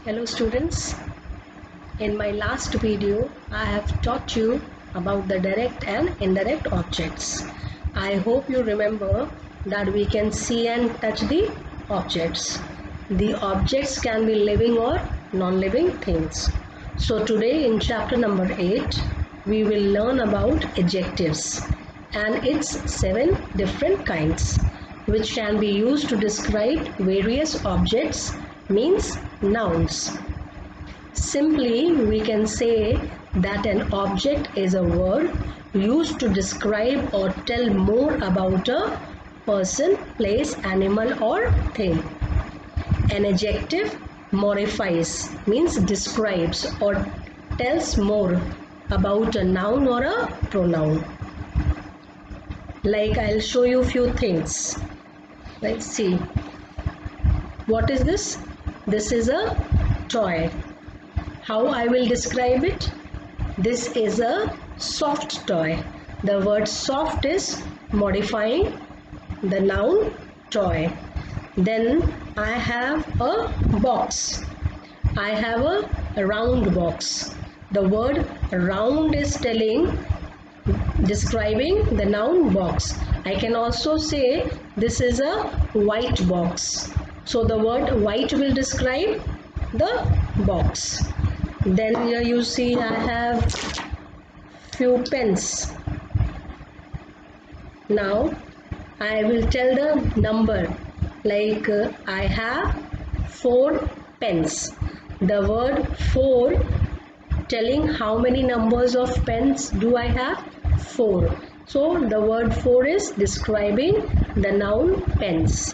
Hello students, in my last video I have taught you about the direct and indirect objects. I hope you remember that we can see and touch the objects. The objects can be living or non-living things. So today in chapter number 8 we will learn about adjectives and its 7 different kinds which can be used to describe various objects, means nouns. Simply, we can say that an object is a word used to describe or tell more about a person, place, animal or thing. An adjective modifies, means describes or tells more about a noun or a pronoun. Like I'll show you few things. Let's see. What is this? This is a toy. How I will describe it? This is a soft toy. The word soft is modifying the noun toy. Then I have a box. I have a round box. The word round is describing the noun box. I can also say this is a white box. So the word white will describe the box. Then here you see I have few pens. Now I will tell the number, like I have 4 pens. The word 4 telling how many numbers of pens do I have? 4. So the word 4 is describing the noun pens.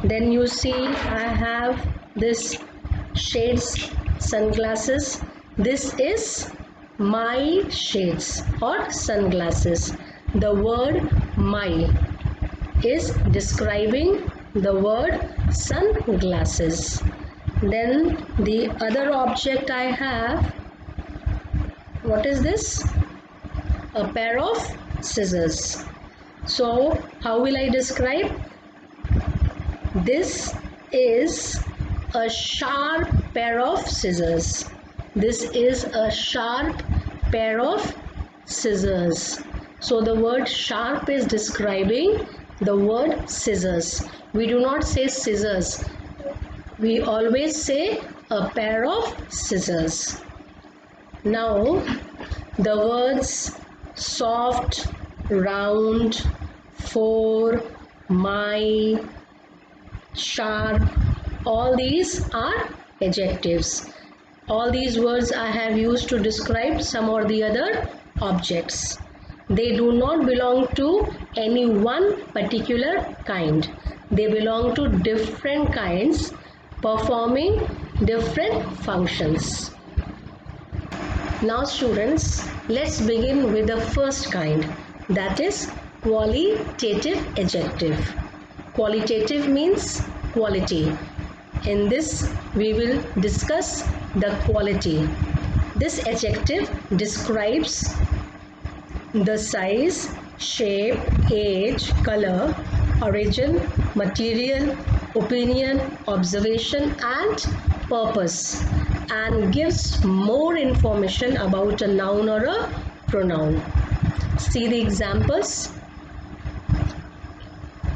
Then you see I have this shades, sunglasses. This is my shades or sunglasses. The word my is describing the word sunglasses. Then the other object I have, what is this? A pair of scissors. So how will I describe? This is a sharp pair of scissors. This is a sharp pair of scissors. So the word sharp is describing the word scissors. We do not say scissors. We always say a pair of scissors. Now the words soft, round, 4, my, sharp, all these are adjectives. All these words I have used to describe some or the other objects. They do not belong to any one particular kind. They belong to different kinds performing different functions. Now students, let's begin with the first kind, that is qualitative adjective. Qualitative means quality. In this we will discuss the quality. This adjective describes the size, shape, age, color, origin, material, opinion, observation and purpose, and gives more information about a noun or a pronoun. See the examples.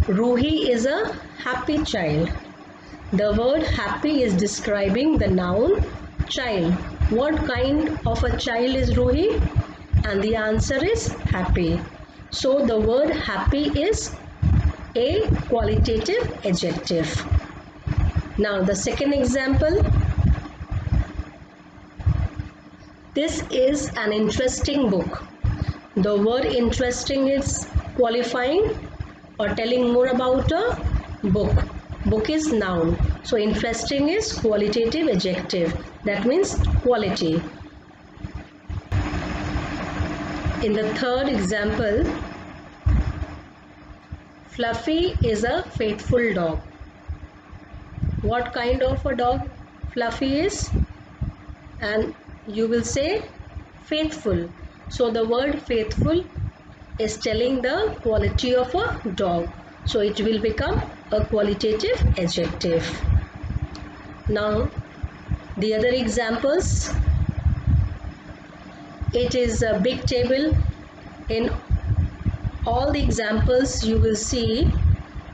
Ruhi is a happy child. The word happy is describing the noun child. What kind of a child is Ruhi? And the answer is happy. So the word happy is a qualitative adjective. Now the second example. This is an interesting book. The word interesting is qualifying or telling more about a book. Book is noun. So interesting is qualitative adjective. That means quality. In the third example, Fluffy is a faithful dog. What kind of a dog Fluffy is? And you will say faithful. So the word faithful is telling the quality of a dog. So it will become a qualitative adjective. Now The other examples, it is a big table. In all the examples you will see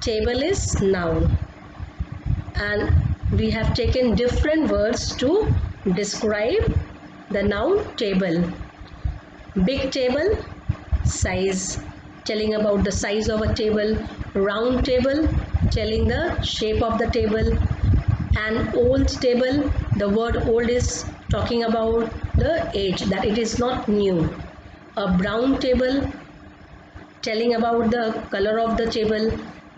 table is noun, and we have taken different words to describe the noun table. Big table, size, telling about the size of a table. Round table, telling the shape of the table. An old table, the word old is talking about the age, that it is not new. A brown table, telling about the color of the table.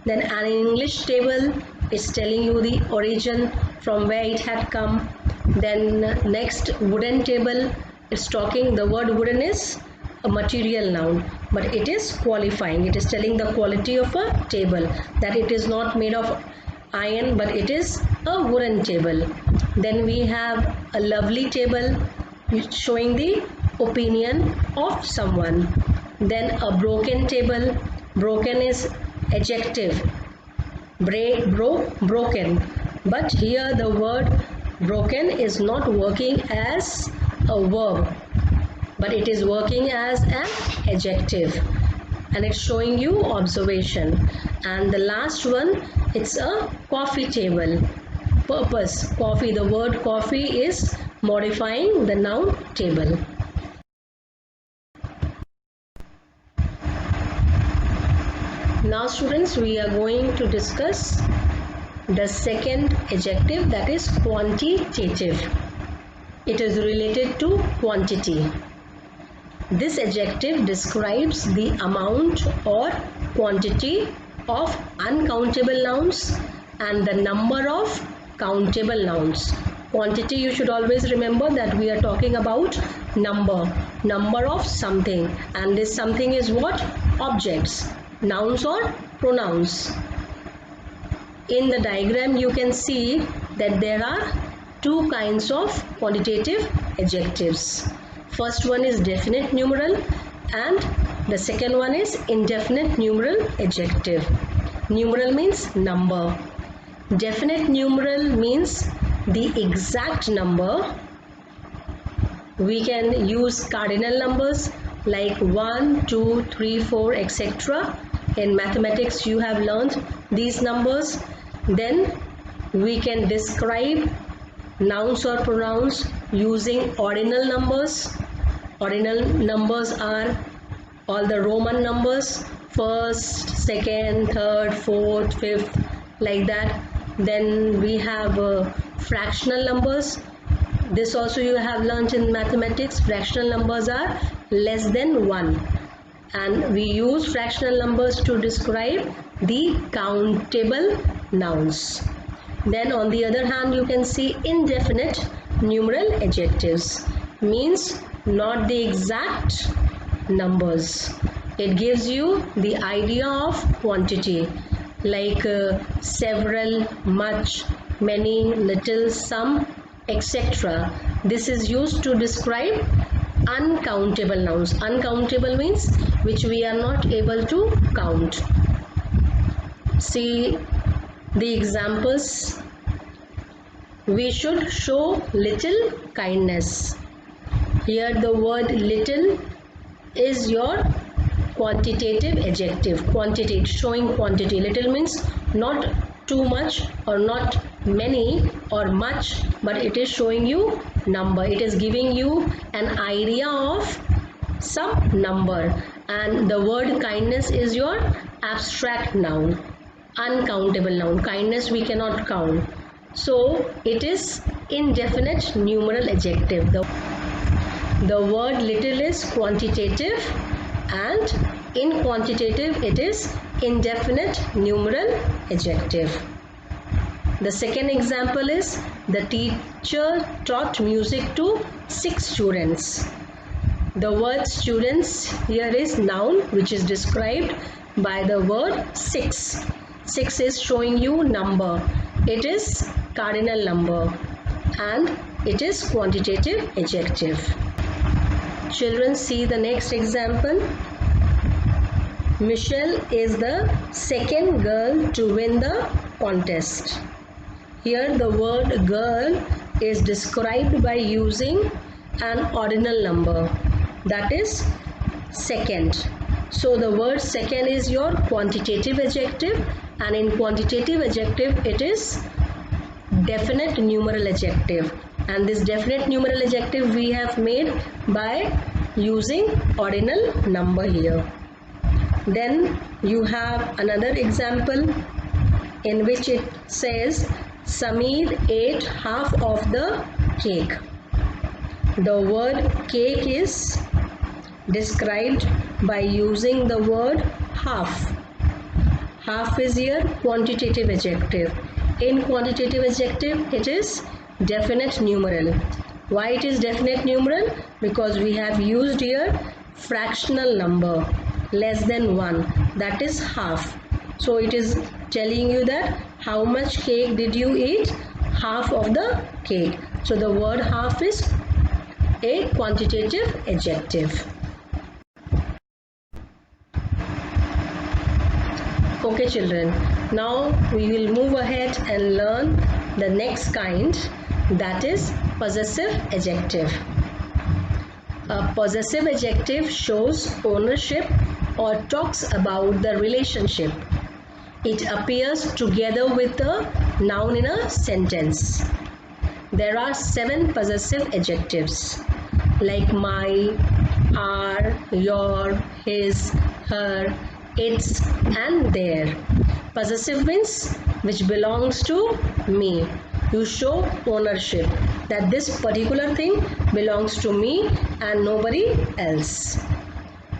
Then an English table is telling you the origin from where it had come. Then next, wooden table, it's talking, the word wooden is a material noun, but it is qualifying, it is telling the quality of a table, that it is not made of iron but it is a wooden table. Then we have a lovely table showing the opinion of someone. Then a broken table, broken is adjective, broken, but here the word broken is not working as a verb, but it is working as an adjective, and it's showing you observation. And the last one, it's a coffee table. Purpose, coffee, the word coffee is modifying the noun table. Now students, we are going to discuss the second adjective, that is quantitative. It is related to quantity. This adjective describes the amount or quantity of uncountable nouns and the number of countable nouns. Quantity, you should always remember that we are talking about number of something, and this something is what? Objects, nouns or pronouns. In the diagram you can see that there are two kinds of quantitative adjectives. First one is definite numeral and the second one is indefinite numeral adjective. Numeral means number. Definite numeral means the exact number. We can use cardinal numbers like 1, 2, 3, 4, etc. In mathematics you have learned these numbers. Then we can describe nouns or pronouns using ordinal numbers. Ordinal numbers are all the Roman numbers, first, second, third, fourth, fifth, like that. Then we have fractional numbers. This also you have learnt in mathematics. Fractional numbers are less than 1, and we use fractional numbers to describe the countable nouns. Then on the other hand you can see indefinite numeral adjectives, means not the exact numbers. It gives you the idea of quantity, like several, much, many, little, some, etc. This is used to describe uncountable nouns. Uncountable means which we are not able to count. See the examples. We should show little kindness. Here the word little is your quantitative adjective. Quantity, showing quantity. Little means not too much or not many or much, but it is showing you number. It is giving you an idea of some number. And the word kindness is your abstract noun, uncountable noun. Kindness we cannot count, so it is indefinite numeral adjective. The word little is quantitative, and in quantitative it is indefinite numeral adjective. The second example is the teacher taught music to 6 students. The word students here is noun, which is described by the word 6. 6 is showing you number. It is cardinal number and it is quantitative adjective. Children, see the next example. Michelle is the second girl to win the contest. Here the word girl is described by using an ordinal number, that is second. So the word second is your quantitative adjective, and in quantitative adjective it is definite numeral adjective, and this definite numeral adjective we have made by using ordinal number here. Then you have another example in which it says Sameer ate half of the cake. The word cake is described by using the word half. Half is here quantitative adjective. In quantitative adjective it is definite numeral. Why it is definite numeral? Because we have used here fractional number less than 1, that is half. So it is telling you that how much cake did you eat? Half of the cake. So the word half is a quantitative adjective. Okay children, now we will move ahead and learn the next kind, that is possessive adjective. A possessive adjective shows ownership or talks about the relationship. It appears together with a noun in a sentence. There are 7 possessive adjectives like my, our, your, his, her, its and their. Possessive means which belongs to me. You show ownership that this particular thing belongs to me and nobody else.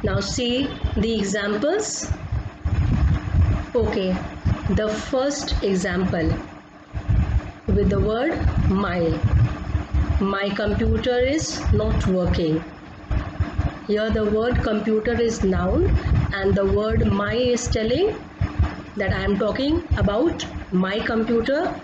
Now see the examples. Okay, the first example with the word my. My computer is not working. Here the word computer is noun and the word my is telling that I am talking about my computer,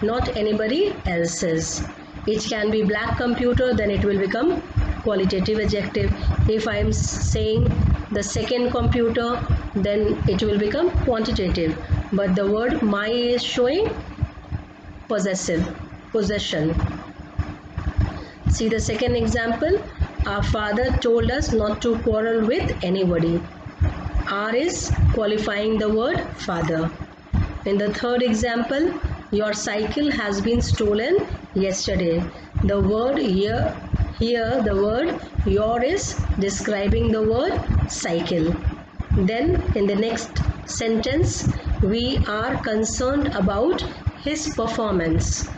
not anybody else's. It can be black computer, then it will become qualitative adjective. If I am saying the second computer, then it will become quantitative. But the word my is showing possessive, possession. See the second example. Our father told us not to quarrel with anybody. Our is qualifying the word father. In the third example, your cycle has been stolen yesterday. The word here the word your is describing the word cycle. Then in the next sentence, we are concerned about his performance.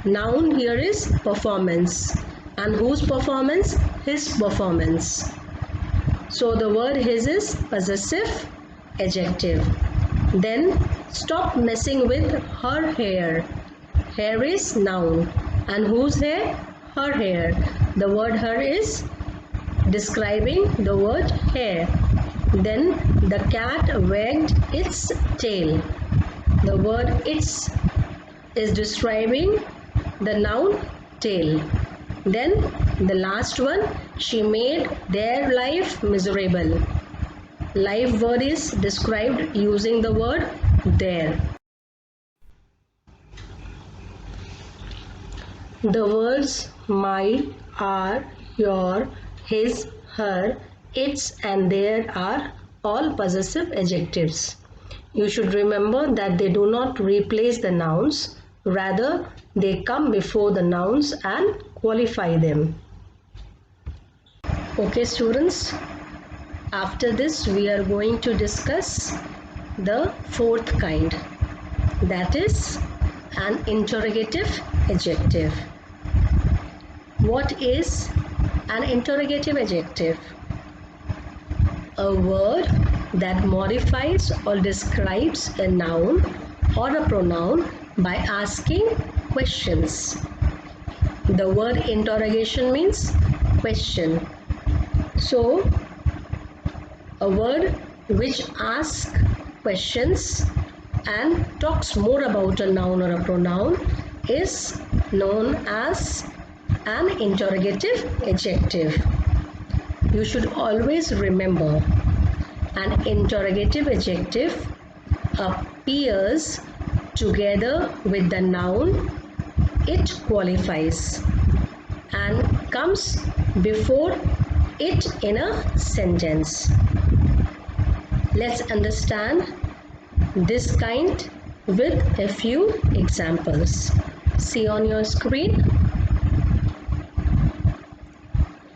Noun here is performance. And whose performance? His performance. So the word his is possessive adjective. Then stop messing with her hair. Hair is noun. And whose hair? Her hair. The word her is describing the word hair. Then the cat wagged its tail. The word its is describing the noun tail. Then the last one, she made their life miserable. Life word is described using the word their. The words my, our, your, his, her, its and their are all possessive adjectives. You should remember that they do not replace the nouns, rather they come before the nouns and qualify them. Okay students, after this we are going to discuss the fourth kind, that is an interrogative adjective. What is an interrogative adjective? A word that modifies or describes a noun or a pronoun by asking questions. The word interrogation means question. So, a word which asks questions and talks more about a noun or a pronoun is known as an interrogative adjective. You should always remember an interrogative adjective appears together with the noun it qualifies and comes before it in a sentence. Let's understand this kind with a few examples. See on your screen.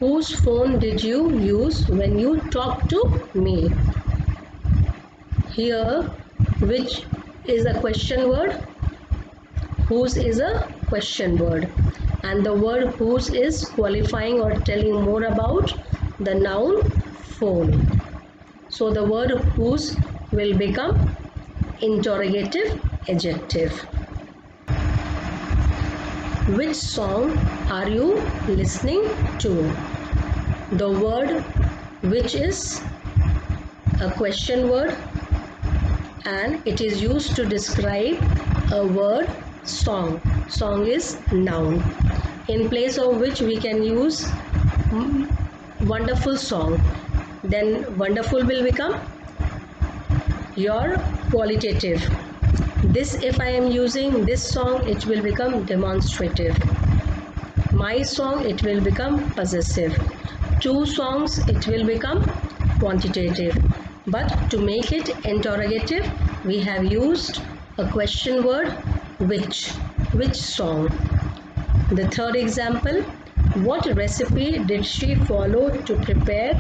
Whose phone did you use when you talked to me? Here, which is a question word? Whose is a question word, and the word whose is qualifying or telling more about the noun phone. So the word whose will become interrogative adjective. Which song are you listening to? The word which is a question word and it is used to describe a word song. Song is noun. In place of which we can use wonderful song. Then wonderful will become your qualitative. This, if I am using this song, it will become demonstrative. My song, it will become possessive. Two songs, it will become quantitative. But to make it interrogative, we have used a question word which song. The third example, what recipe did she follow to prepare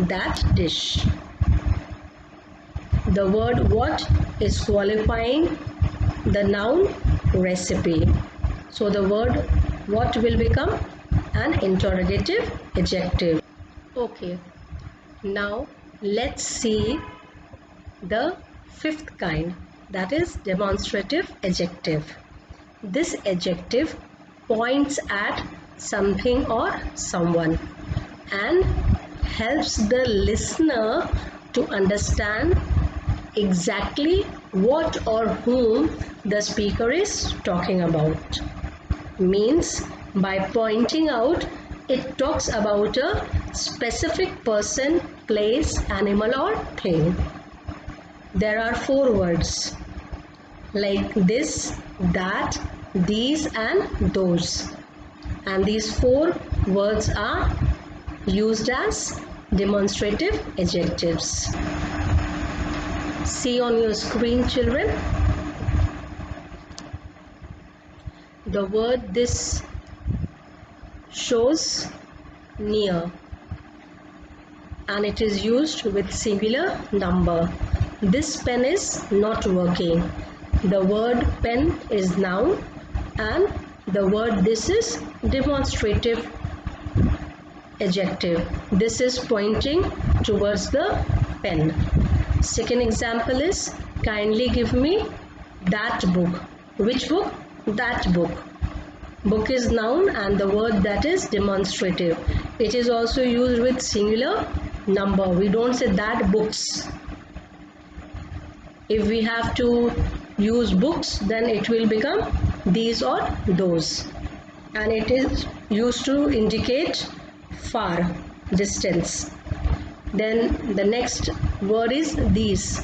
that dish? The word what is qualifying the noun recipe. So the word what will become an interrogative adjective. Okay, now let's see the fifth kind, that is demonstrative adjective. This adjective points at something or someone and helps the listener to understand exactly what or whom the speaker is talking about. Means by pointing out, it talks about a specific person, place, animal or thing. There are 4 words like this, that, these and those. And these 4 words are used as demonstrative adjectives. See on your screen, children. The word this shows near and it is used with singular number. This pen is not working. The word pen is noun and the word this is demonstrative adjective. This is pointing towards the pen. Second example is kindly give me that book. Which book? That book. Book is noun and the word that is demonstrative. It is also used with singular number. We don't say that books. If we have to use books, then it will become these or those. And it is used to indicate far, distance. Then the next word is these.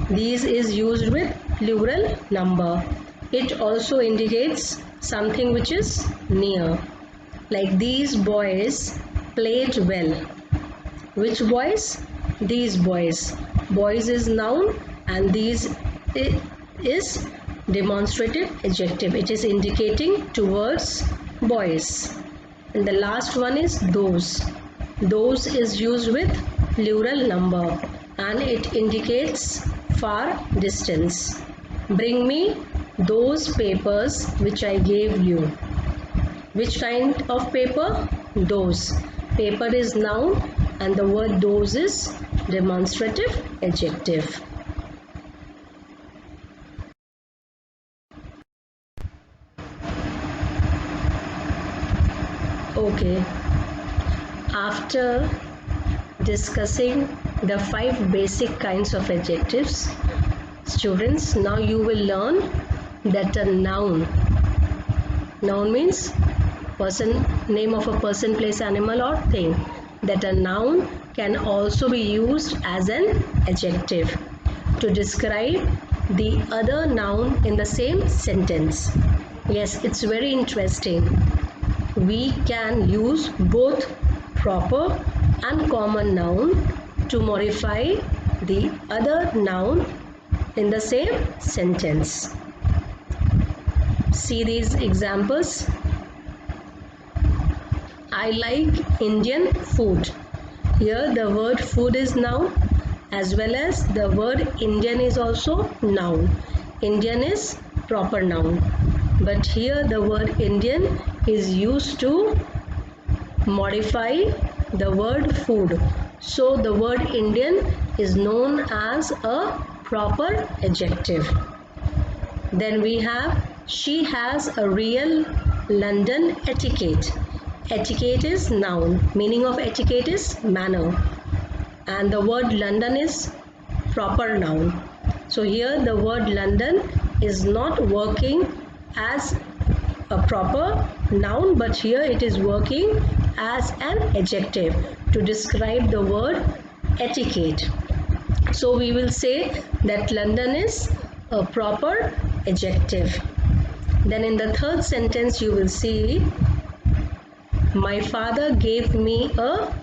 These is used with plural number. It also indicates something which is near. Like these boys played well. Which boys? These boys. Boys is noun and these is demonstrative adjective. It is indicating towards boys. And the last one is those. Those is used with plural number and it indicates far distance. Bring me those papers which I gave you. Which kind of paper? Those. Paper is noun and the word those is demonstrative adjective. Okay. After discussing the 5 basic kinds of adjectives, students, now you will learn that a noun means person, name of a person, place, animal or thing, that a noun can also be used as an adjective to describe the other noun in the same sentence. Yes, it's very interesting. We can use both proper and common noun to modify the other noun in the same sentence. See these examples. I like Indian food. Here the word food is noun as well as the word Indian is also noun. Indian is proper noun. But here the word Indian is used to modify the word food. So the word Indian is known as a proper adjective. Then we have she has a real London etiquette. Etiquette is noun. Meaning of etiquette is manner. And the word London is proper noun. So here the word London is not working as a proper noun, but here it is working as an adjective to describe the word etiquette. So we will say that London is a proper adjective. Then in the third sentence you will see my father gave me a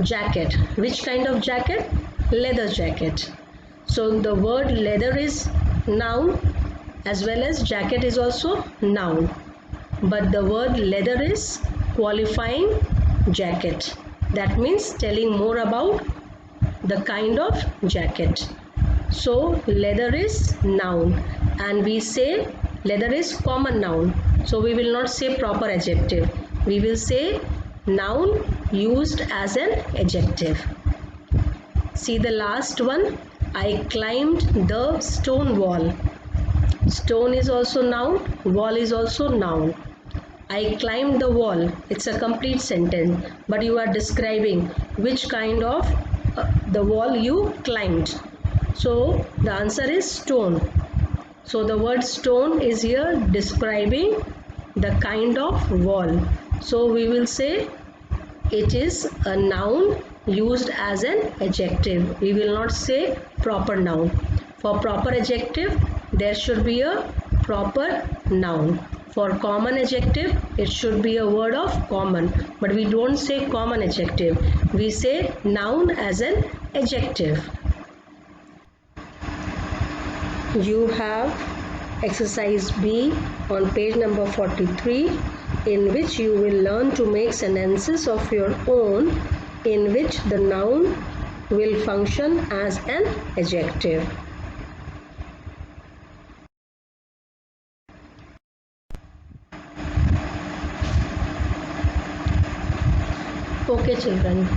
jacket. Which kind of jacket? Leather jacket. So the word leather is noun as well as jacket is also noun. But the word leather is qualifying jacket. That means telling more about the kind of jacket. So leather is noun and we say leather is common noun. So we will not say proper adjective. We will say noun used as an adjective. See the last one. I climbed the stone wall. Stone is also noun. Wall is also noun. I climbed the wall. It's a complete sentence. But you are describing which kind of the wall you climbed. So the answer is stone. So the word stone is here describing the kind of wall. So we will say it is a noun used as an adjective. We will not say proper noun. For proper adjective, there should be a proper noun. For common adjective, it should be a word of common. But we don't say common adjective. We say noun as an adjective. You have exercise B on page number 43, in which you will learn to make sentences of your own in which the noun will function as an adjective. Okay children,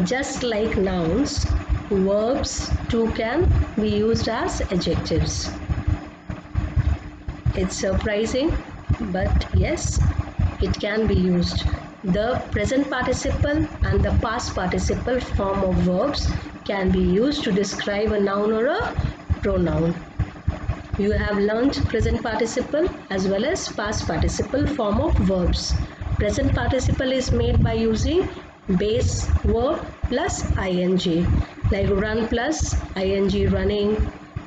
just like nouns, verbs too can be used as adjectives. It's surprising, but yes, it can be used. The present participle and the past participle form of verbs can be used to describe a noun or a pronoun. You have learnt present participle as well as past participle form of verbs. Present participle is made by using base verb plus ing, like run plus ing running,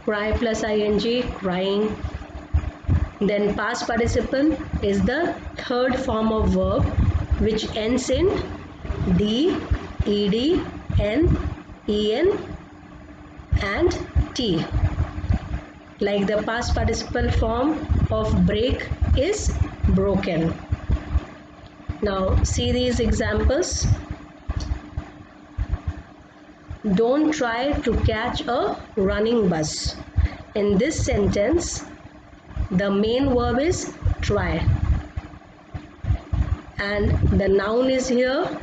cry plus ing crying. Then past participle is the third form of verb which ends in d, ed, n, en and t. Like the past participle form of break is broken. Now see these examples. Don't try to catch a running bus. In this sentence, the main verb is try and the noun is here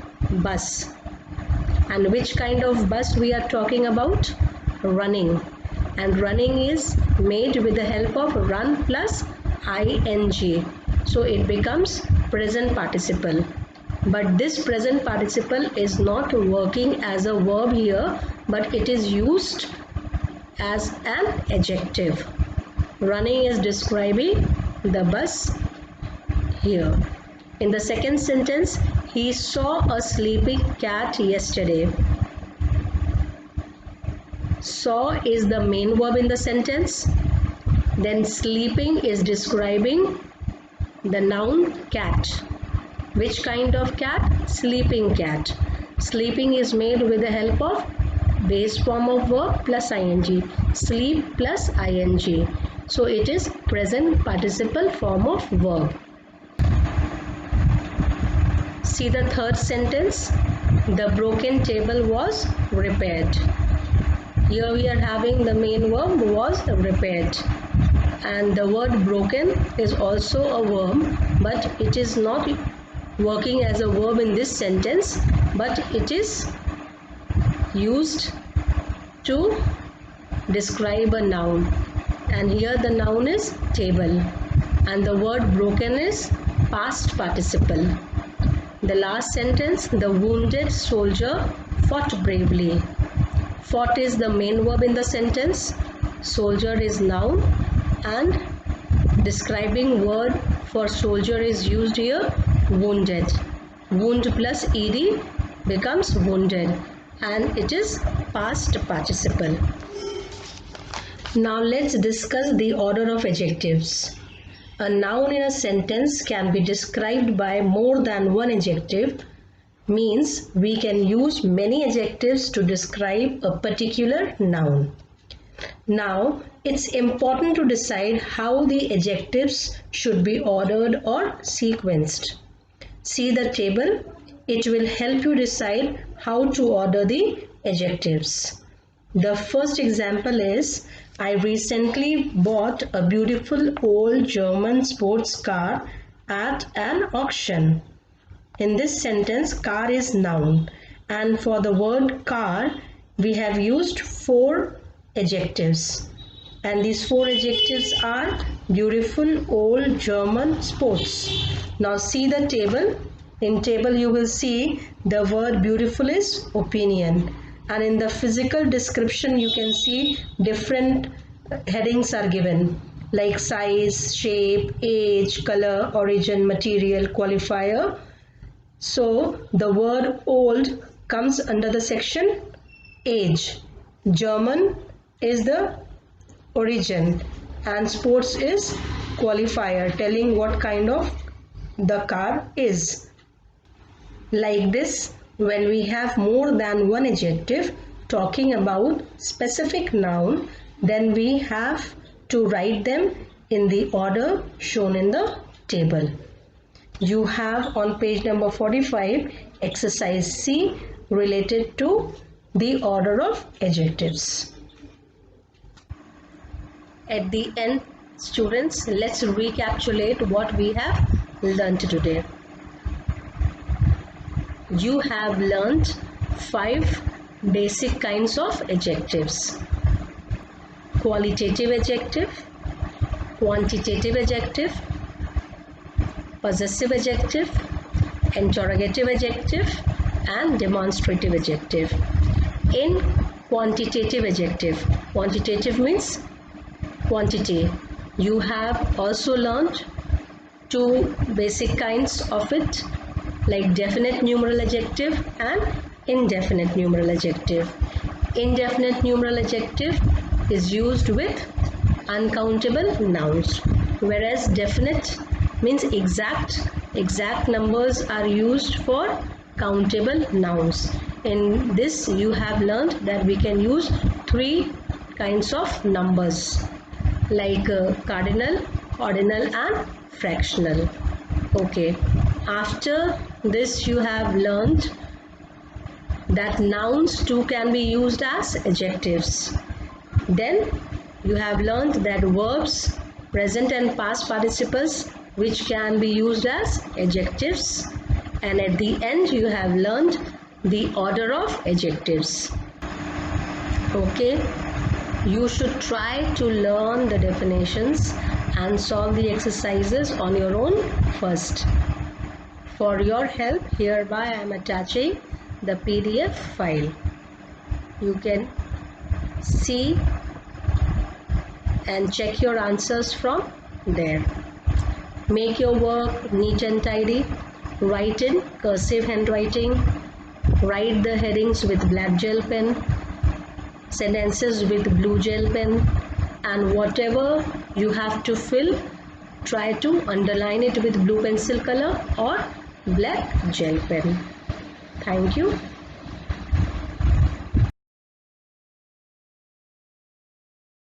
bus. And which kind of bus we are talking about? Running. And running is made with the help of run plus ing. So it becomes present participle. But this present participle is not working as a verb here, but it is used as an adjective. Running is describing the bus here. In the second sentence, he saw a sleeping cat yesterday. Saw is the main verb in the sentence Then sleeping is describing the noun cat. Which kind of cat? Sleeping cat. Sleeping is made with the help of base form of verb plus ing. Sleep plus ing. So it is present participle form of verb. See the third sentence. The broken table was repaired. Here we are having the main verb was repaired. And the word broken is also a verb, but it is not working as a verb in this sentence, but it is used to describe a noun. And here the noun is table, and the word broken is past participle. The last sentence, the wounded soldier fought bravely. Fought is the main verb in the sentence, soldier is noun, and describing word for soldier is used here, wounded. Wound plus ed becomes wounded, and it is past participle. Now let's discuss the order of adjectives. A noun in a sentence can be described by more than one adjective, means we can use many adjectives to describe a particular noun. Now, it's important to decide how the adjectives should be ordered or sequenced. See the table. It will help you decide how to order the adjectives. The first example is, I recently bought a beautiful old German sports car at an auction. In this sentence, car is noun, and for the word car, we have used 4 adjectives, and these 4 adjectives are beautiful old German sports. Now see the table. In table you will see the word beautiful is opinion, and in the physical description you can see different headings are given like size, shape, age, color, origin, material, qualifier. So the word old comes under the section age. German is the origin, and sports is qualifier telling what kind of the car is. Like this, when we have more than one adjective talking about specific noun, then we have to write them in the order shown in the table. You have on page number 45 exercise C related to the order of adjectives. At the end, students, let's recapitulate what we have learned today. You have learned 5 basic kinds of adjectives: qualitative adjective, quantitative adjective, possessive adjective, interrogative adjective, and demonstrative adjective. In quantitative adjective, quantitative means quantity. You have also learned 2 basic kinds of it, like definite numeral adjective and indefinite numeral adjective. Indefinite numeral adjective is used with uncountable nouns, whereas definite means exact numbers are used for countable nouns. In this you have learned that we can use 3 kinds of numbers like cardinal, ordinal, and fractional. Okay, after this you have learned that nouns too can be used as adjectives. Then you have learned that verbs, present and past participles, which can be used as adjectives, and at the end you have learned the order of adjectives. Okay, you should try to learn the definitions and solve the exercises on your own first. For your help, hereby I am attaching the PDF file. You can see and check your answers from there. Make your work neat and tidy. Write in cursive handwriting. Write the headings with black gel pen. Sentences with blue gel pen. and whatever you have to fill, try to underline it with blue pencil color or black gel pen. Thank you.